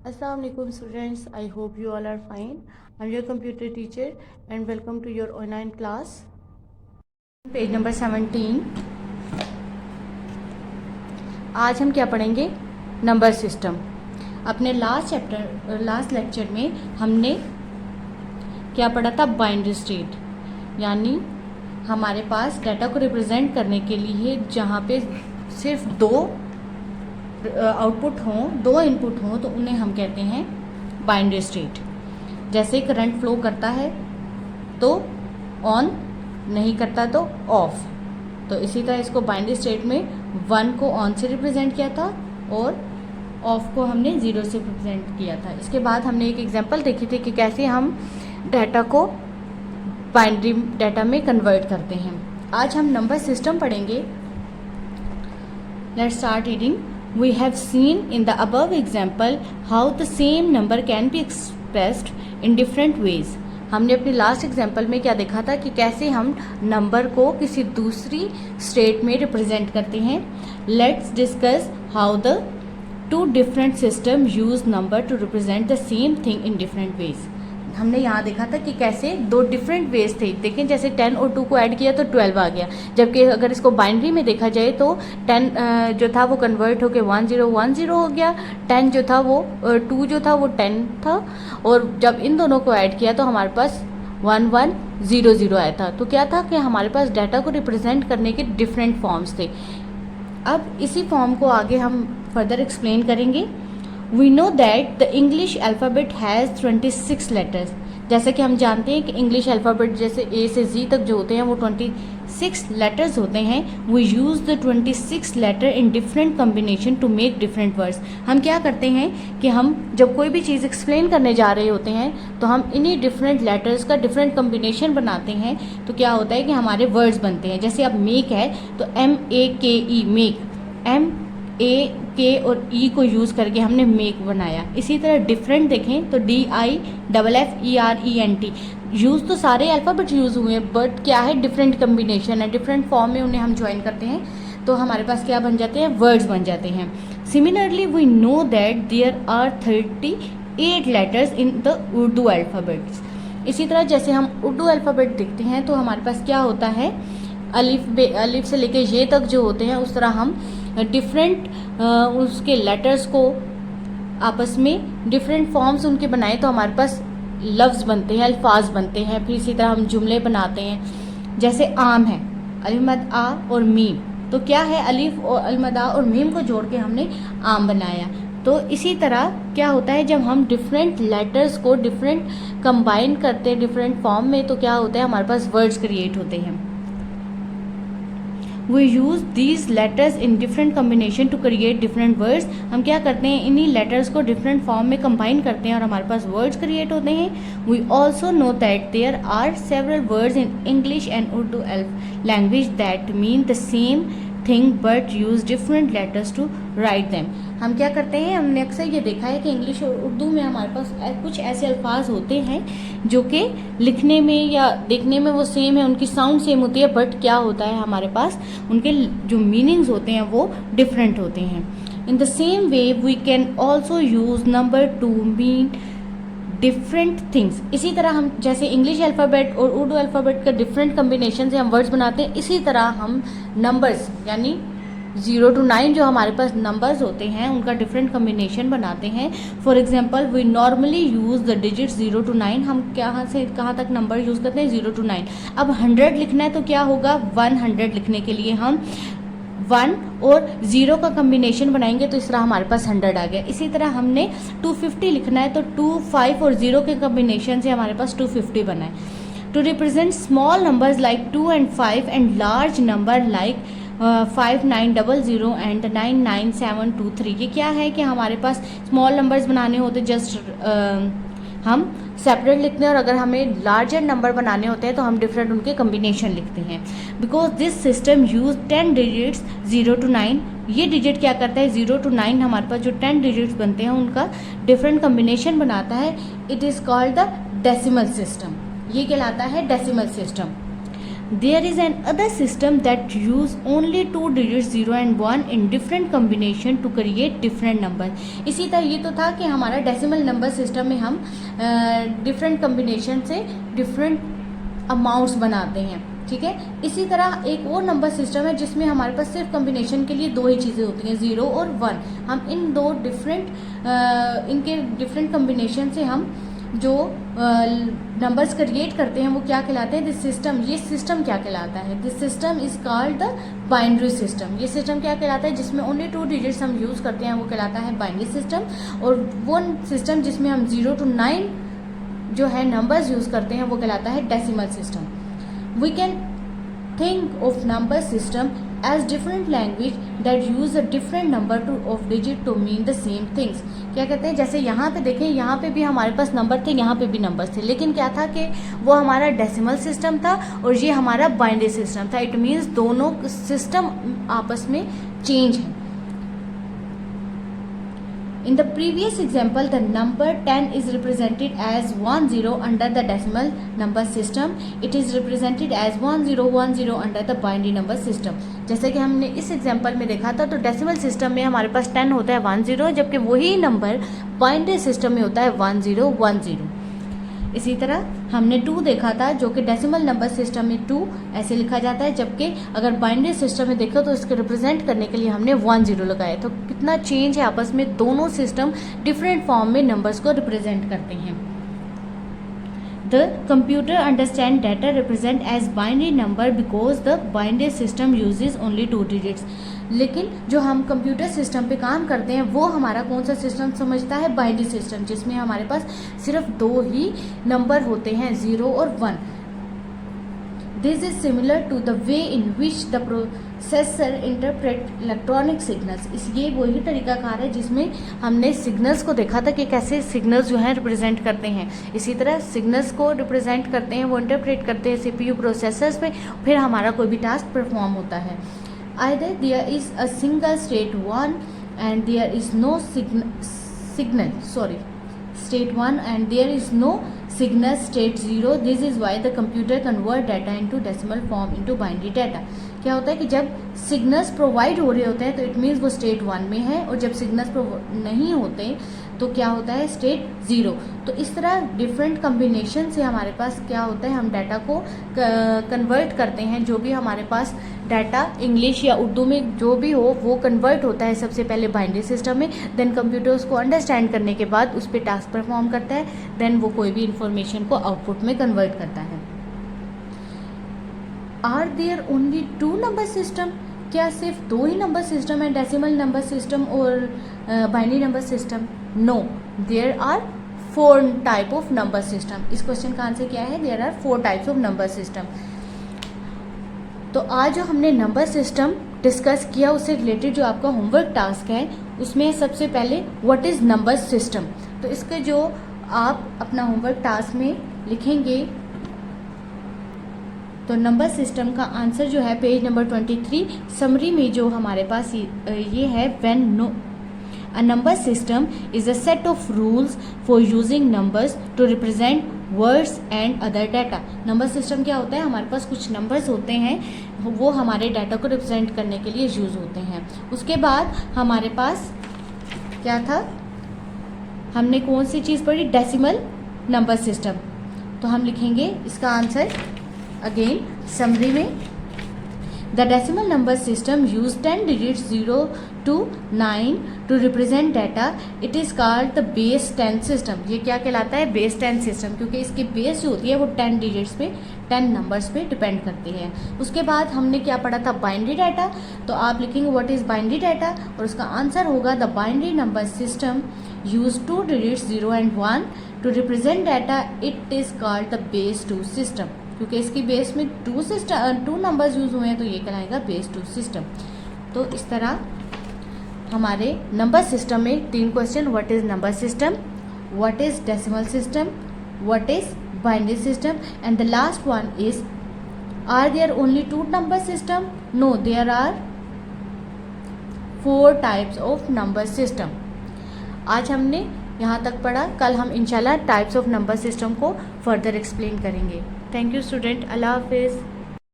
Assalamualaikum students, I hope you all are fine. I'm your computer teacher and welcome to your online class. Page number 17. आज हम क्या पढ़ेंगे? Number system. अपने last lecture में हमने क्या पढ़ा था? बाइनरी स्टेट, यानी हमारे पास डाटा को रिप्रेजेंट करने के लिए जहाँ पे सिर्फ दो आउटपुट हों, दो इनपुट हों, तो उन्हें हम कहते हैं बाइनरी स्टेट। जैसे करंट फ्लो करता है तो ऑन, नहीं करता तो ऑफ। तो इसी तरह इसको बाइनरी स्टेट में 1 को ऑन से रिप्रेजेंट किया था और ऑफ को हमने 0 से रिप्रेजेंट किया था। इसके बाद हमने एक एग्जांपल देखी थी कि कैसे हम डाटा को बाइनरी डाटा में कन्वर्ट करते हैं। आज हम नंबर सिस्टम पढ़ेंगे। Let's start reading. We have seen in the above example how the same number can be expressed in different ways. हमने अपनी लास्ट एग्जाम्पल में क्या देखा था कि कैसे हम नंबर को किसी दूसरी स्टेट में रिप्रेजेंट करते हैं। Let's discuss how the two different system use number two represent the same thing in different ways. हमने यहाँ देखा था कि कैसे दो डिफरेंट वेज थे। देखें, जैसे 10 और 2 को ऐड किया तो 12 आ गया, जबकि अगर इसको बाइनरी में देखा जाए तो 10 जो था वो कन्वर्ट होकर 1010 हो गया, 10 जो था वो 2 जो था वो 10 था, और जब इन दोनों को ऐड किया तो हमारे पास 1100 आया था। तो क्या था कि हमारे पास डाटा को रिप्रेजेंट करने के डिफरेंट फॉर्म्स थे। अब इसी फॉर्म को आगे हम फर्दर एक्सप्लेन करेंगे। We know that the English alphabet has 26 letters. जैसे कि हम जानते हैं कि इंग्लिश अल्फ़ाबेट जैसे A से Z तक जो होते हैं वो 26 लेटर्स होते हैं। We use the 26 letter in different combination to make different words. हम क्या करते हैं कि हम जब कोई भी चीज़ एक्सप्लेन करने जा रहे होते हैं तो हम इन्हीं डिफरेंट लेटर्स का डिफरेंट कम्बिनेशन बनाते हैं, तो क्या होता है कि हमारे वर्ड्स बनते हैं। जैसे अब मेक है तो MEKE, मेक, MAK और E को यूज़ करके हमने मेक बनाया। इसी तरह डिफरेंट देखें तो DIFFERENT, यूज़ तो सारे अल्फ़ाबेट यूज़ हुए हैं, बट क्या है, डिफरेंट कम्बिनेशन है, डिफरेंट फॉर्म में उन्हें हम ज्वाइन करते हैं तो हमारे पास क्या बन जाते हैं, वर्ड्स बन जाते हैं। Similarly we know that there are 38 letters in the Urdu alphabets. इसी तरह जैसे हम उर्दू अल्फ़ाबेट देखते हैं तो हमारे पास क्या होता है, अलिफ से लेके ये तक जो होते हैं, उस तरह हम डिफरेंट उसके लेटर्स को आपस में डिफरेंट फॉर्म्स उनके बनाए तो हमारे पास लफ्ज़ बनते हैं, अल्फाज बनते हैं। फिर इसी तरह हम जुमले बनाते हैं। जैसे आम है, अलिफ मद आ और मीम, तो क्या है, अलिफ और अल-मद आ और मीम को जोड़ के हमने आम बनाया। तो इसी तरह क्या होता है, जब हम डिफरेंट लेटर्स को डिफरेंट कंबाइन करते हैं डिफरेंट फॉर्म में, तो क्या होता है, हमारे पास वर्ड्स क्रिएट होते हैं। We use these letters in different combination to create different words. हम क्या करते हैं, इन्हीं लेटर्स को डिफरेंट फॉर्म में कंबाइन करते हैं और हमारे पास वर्ड्स क्रिएट होते हैं। We also know that there are several words in English and Urdu language that mean the same thing but use different letters to write them. हम क्या करते हैं, हमने अक्सर ये देखा है कि इंग्लिश और उर्दू में हमारे पास कुछ ऐसे अल्फाज होते हैं जो कि लिखने में या देखने में वो सेम है, उनकी साउंड सेम होती है, बट क्या होता है, हमारे पास उनके जो मीनिंग्स होते हैं वो डिफरेंट होते हैं। In the same way we can also use number to mean different things. इसी तरह हम जैसे इंग्लिश अल्फ़ाबेट और उर्दू अल्फ़ाबेट का डिफरेंट कम्बिनेशन से हम वर्ड्स बनाते हैं, इसी तरह हम नंबर्स यानी 0 to 9 जो हमारे पास नंबर्स होते हैं उनका डिफरेंट कम्बिनेशन बनाते हैं। For example we normally use the digit 0 to 9। हम कहाँ से कहाँ तक नंबर यूज़ करते हैं, 0 to 9। अब 100 लिखना है तो क्या होगा, 100 लिखने के लिए हम 1 और 0 का कम्बिनेशन बनाएंगे तो इस तरह हमारे पास 100 आ गया। इसी तरह हमने 250 लिखना है तो 2, 5 और 0 के कम्बिनेशन से हमारे पास 250 बना है। To represent small numbers like 2 and 5 and large number like 5900 and 99723, ये क्या है कि हमारे पास स्मॉल नंबर्स बनाने होते जस्ट हम सेपरेट लिखते हैं, और अगर हमें लार्जर नंबर बनाने होते हैं तो हम डिफरेंट उनके कम्बिनेशन लिखते हैं। Because this system use 10 digits 0 to 9। ये डिजिट क्या करता है, 0 to 9 हमारे पास जो 10 डिजिट्स बनते हैं उनका डिफरेंट कम्बिनेशन बनाता है। It is called the decimal system, ये कहलाता है decimal system. There is an other system that use only 2 digits 0 and 1 in different combination to create different number. इसी तरह ये तो था कि हमारा डेसिमल नंबर सिस्टम में हम डिफरेंट कम्बिनेशन से डिफरेंट अमाउंट्स बनाते हैं, ठीक है। इसी तरह एक और नंबर सिस्टम है जिसमें हमारे पास सिर्फ कम्बिनेशन के लिए दो ही चीज़ें होती हैं, 0 और 1। हम इन दो इनके डिफरेंट कम्बिनेशन से हम जो नंबर्स क्रिएट करते हैं वो क्या कहलाते हैं, दिस सिस्टम। ये सिस्टम क्या कहलाता है, this system is called the binary system. ये सिस्टम क्या कहलाता है, जिसमें ओनली 2 डिजिट्स हम यूज़ करते हैं वो कहलाता है बाइनरी सिस्टम। और वो सिस्टम जिसमें हम 0 to 9 जो है नंबर्स यूज़ करते हैं वो कहलाता है decimal system. We can think of number system as different language that use a different number of digit to mean the same things। क्या कहते हैं, जैसे यहाँ पे देखें, यहाँ पे भी हमारे पास नंबर थे, यहाँ पे भी नंबर थे, लेकिन क्या था कि वो हमारा डेसिमल सिस्टम था और ये हमारा बाइनरी सिस्टम था। इट मीन्स दोनों सिस्टम आपस में चेंज है। In the previous example, the number 10 is represented as 10 under the decimal number system. It is represented as 1010 under the binary number system. जैसे कि हमने इस एग्जाम्पल में देखा था, तो डेसिमल सिस्टम में हमारे पास 10 होता है 10, जबकि वही नंबर बाइनरी सिस्टम में होता है 1010। इसी तरह हमने 2 देखा था, जो कि डेसिमल नंबर सिस्टम में 2 ऐसे लिखा जाता है, जबकि अगर बाइनरी सिस्टम में देखो तो इसको रिप्रेजेंट करने के लिए हमने 10 लगाया। तो कितना चेंज है आपस में, दोनों सिस्टम डिफरेंट फॉर्म में नंबर्स को रिप्रेजेंट करते हैं। The computer understand data represent as binary number because the binary system uses only 2 digits। लेकिन जो हम कंप्यूटर सिस्टम पे काम करते हैं वो हमारा कौन सा सिस्टम समझता है, बाइनरी सिस्टम, जिसमें हमारे पास सिर्फ 2 ही नंबर होते हैं, 0 और 1। This is similar to the way in which the processor interpret electronic signals. ये वही तरीकाकार है जिसमें हमने सिग्नल्स को देखा था कि कैसे सिग्नल्स जो हैं रिप्रेजेंट करते हैं। इसी तरह सिग्नल्स को रिप्रेजेंट करते हैं, वो इंटरप्रेट करते हैं सीपीयू प्रोसेसर्स में, फिर हमारा कोई भी टास्क परफॉर्म होता है। Either there is a single state 1 and there is no state 1 and there is no signal state 0। This is why the computer convert data into decimal form into binary data। क्या होता है कि जब signals provide हो रहे होते हैं तो इट मीन्स वो स्टेट 1 में है, और जब सिग्नल्स नहीं होते तो क्या होता है, स्टेट 0। तो इस तरह डिफरेंट कम्बिनेशन से हमारे पास क्या होता है, हम डाटा को कन्वर्ट करते हैं। जो भी हमारे पास डाटा इंग्लिश या उर्दू में जो भी हो वो कन्वर्ट होता है सबसे पहले बाइनरी सिस्टम में, देन कंप्यूटर उसको अंडरस्टैंड करने के बाद उस पर टास्क परफॉर्म करता है, देन वो कोई भी इंफॉर्मेशन को आउटपुट में कन्वर्ट करता है। Are there only 2 number system? क्या सिर्फ 2 ही नंबर सिस्टम है, डेसिमल नंबर सिस्टम और binary number system? No, there are 4 type of number system. इस क्वेश्चन का आंसर क्या है, there are 4 types of number system. तो आज जो हमने नंबर सिस्टम डिस्कस किया उससे रिलेटेड जो आपका होमवर्क टास्क है उसमें सबसे पहले व्हाट इज़ नंबर सिस्टम। तो इसके जो आप अपना होमवर्क टास्क में लिखेंगे तो नंबर सिस्टम का आंसर जो है पेज नंबर 23 समरी में जो हमारे पास ये है, when a number system is a set of rules for using numbers to represent words and other data। Number system क्या होता है, हमारे पास कुछ नंबर्स होते हैं वो हमारे डाटा को रिप्रेजेंट करने के लिए यूज़ होते हैं। उसके बाद हमारे पास क्या था, हमने कौन सी चीज़ पढ़ी, डेसिमल नंबर सिस्टम। तो हम लिखेंगे इसका आंसर अगेन समरी में, The decimal number system use 10 digits 0 to 9 to represent data. It is called the base 10 system। ये क्या कहलाता है, बेस 10 सिस्टम, क्योंकि इसकी बेस जो होती है वो 10 डिजिट्स पे 10 नंबर्स पे डिपेंड करती है। उसके बाद हमने क्या पढ़ा था, बाइनरी डाटा। तो आप लिखेंगे व्हाट इज़ बाइनरी डाटा और उसका आंसर होगा the binary number system use 2 digits 0 and 1 to represent data। It is called the base 2 system। क्योंकि इसकी बेस में 2 नंबर्स यूज़ हुए हैं तो ये कहलाएगा बेस 2 सिस्टम। तो इस तरह हमारे नंबर सिस्टम में 3 question, what is number system, what is decimal system, what is binary system, and the last one is are there only 2 number system? No, there are 4 types of number system. आज हमने यहाँ तक पढ़ा, कल हम इंशाल्लाह types of number system को further explain करेंगे। थैंक यू स्टूडेंट, अल्लाह हाफिज़।